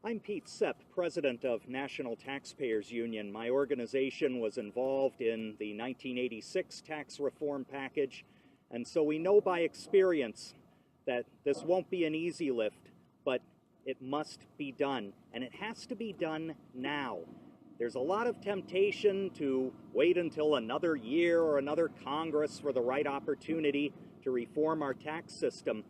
I'm Pete Sepp, president of National Taxpayers Union. My organization was involved in the 1986 tax reform package, and so we know by experience that this won't be an easy lift, but it must be done, and it has to be done now. There's a lot of temptation to wait until another year or another Congress for the right opportunity to reform our tax system.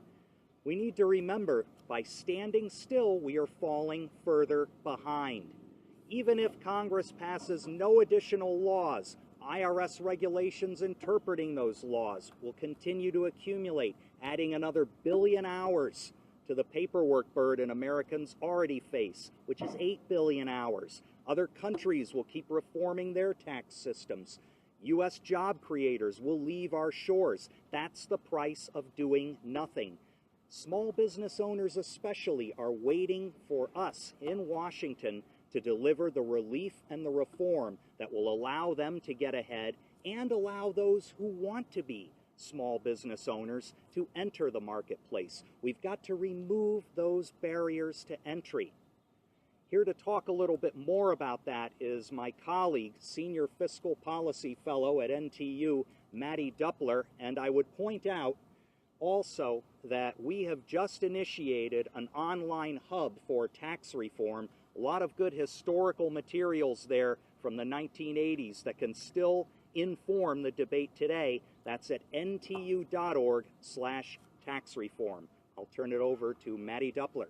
We need to remember, by standing still, we are falling further behind. Even if Congress passes no additional laws, IRS regulations interpreting those laws will continue to accumulate, adding another 1 billion hours to the paperwork burden Americans already face, which is 8 billion hours. Other countries will keep reforming their tax systems. U.S. job creators will leave our shores. That's the price of doing nothing. Small business owners especially are waiting for us in Washington to deliver the relief and the reform that will allow them to get ahead and allow those who want to be small business owners to enter the marketplace. We've got to remove those barriers to entry. Here to talk a little bit more about that is my colleague, Senior Fiscal Policy Fellow at NTU, Mattie Duppler, and I would point out also that we have just initiated an online hub for tax reform. A lot of good historical materials there from the 1980s that can still inform the debate today. That's at ntu.org/tax reform. I'll turn it over to Mattie Duppler.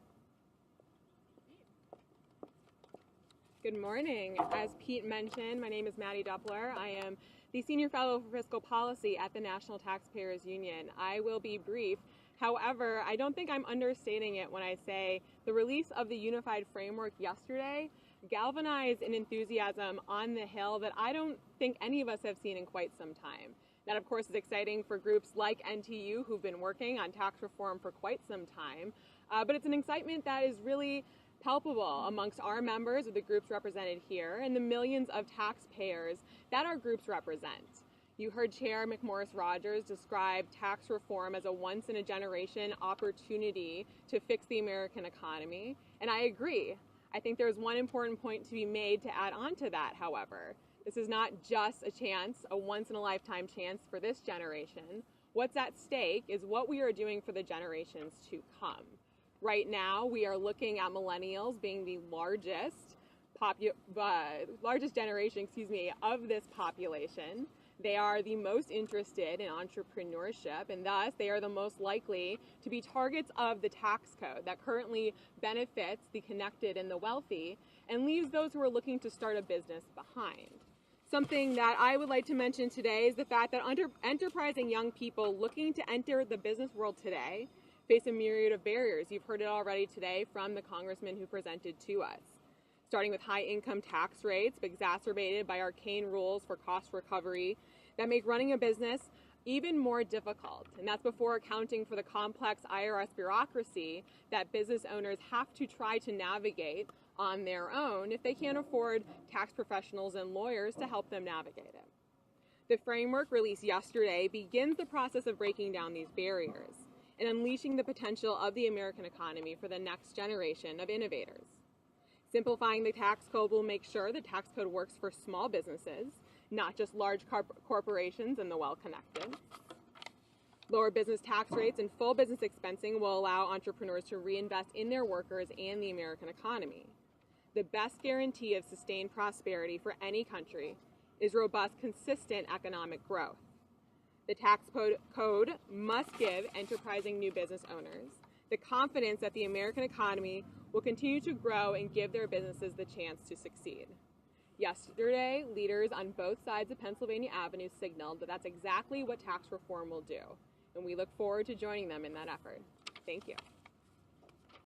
Good morning. As Pete mentioned, my name is Mattie Duppler. I am the Senior Fellow for Fiscal Policy at the National Taxpayers Union. I will be brief. However, I don't think I'm understating it when I say the release of the Unified Framework yesterday galvanized an enthusiasm on the Hill that I don't think any of us have seen in quite some time. That, of course, is exciting for groups like NTU who've been working on tax reform for quite some time, but it's an excitement that is really palpable amongst our members of the groups represented here and the millions of taxpayers that our groups represent. You heard Chair McMorris Rogers describe tax reform as a once-in-a-generation opportunity to fix the American economy, and I agree. I think there's one important point to be made to add on to that, however. This is not just a chance, a once-in-a-lifetime chance for this generation. What's at stake is what we are doing for the generations to come. Right now, we are looking at millennials being the largest generation, of this population. They are the most interested in entrepreneurship, and thus they are the most likely to be targets of the tax code that currently benefits the connected and the wealthy and leaves those who are looking to start a business behind. Something that I would like to mention today is the fact that enterprising young people looking to enter the business world today face a myriad of barriers. You've heard it already today from the congressman who presented to us. Starting with high income tax rates exacerbated by arcane rules for cost recovery that make running a business even more difficult. And that's before accounting for the complex IRS bureaucracy that business owners have to try to navigate on their own if they can't afford tax professionals and lawyers to help them navigate it. The framework released yesterday begins the process of breaking down these barriers and unleashing the potential of the American economy for the next generation of innovators. Simplifying the tax code will make sure the tax code works for small businesses, not just large corporations and the well-connected. Lower business tax rates and full business expensing will allow entrepreneurs to reinvest in their workers and the American economy. The best guarantee of sustained prosperity for any country is robust, consistent economic growth. The tax code must give enterprising new business owners the confidence that the American economy will continue to grow and give their businesses the chance to succeed. Yesterday, leaders on both sides of Pennsylvania Avenue signaled that that's exactly what tax reform will do, and we look forward to joining them in that effort. Thank you.